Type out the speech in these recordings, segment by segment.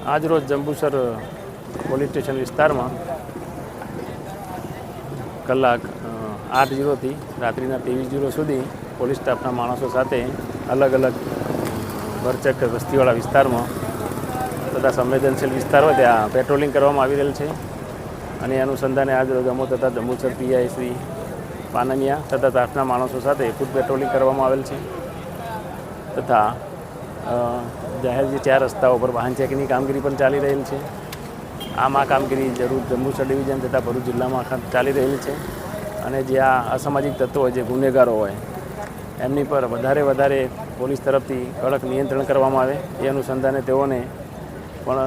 આજરોજ Jambusar police station વિસ્તારમાં કલાક 8:00થી રાત્રિના 23:00 સુધી પોલીસ સ્ટાફના માણસો સાથે અલગ અલગ ભરચક વસ્તીવાળા વિસ્તારમાં તથા સંવેદનશીલ વિસ્તાર હોય ત્યાં પેટ્રોલિંગ કરવામાં આવી રહેલ છે અને એ અનુસંધાને આજરોજ અમો તથા જંબુસર પીઆઈ શ્રી પાનમિયા તથા સ્ટાફના માણસો સાથે ફૂટ પેટ્રોલિંગ કરવામાં આવેલ છે તથા જાહેર જે 4 રસ્તાઓ પર વાહન ચેકિંગની કામગીરી પણ ચાલી રહેલ છે. આ કામગીરી જરૂર જંબુસર ડિવિઝન તથા ભરૂચ જિલ્લામાં ચાલી રહેલી છે અને જે આ અસામાજિક તત્વો હોય, જે ગુનેગારો હોય, એમની પર વધારે પોલીસ તરફથી કડક નિયંત્રણ કરવામાં આવે એ અનુસંધાને તેઓને પણ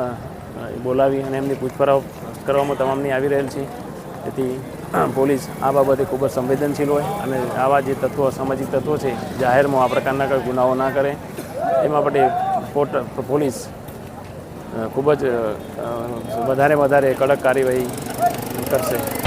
બોલાવી અને એમની પૂછપરછ કરવામાં તમામની આવી રહેલ છે. તેથી પોલીસ આ બાબતે ખૂબ જ સંવેદનશીલ હોય અને આવા જે તત્વો અસામાજિક તત્વો છે જાહેરમાં આ પ્રકારના કોઈ ગુનાઓ ના કરે એમાં માટે પોલીસ ખૂબ જ વધારે કડક કાર્યવાહી કરશે.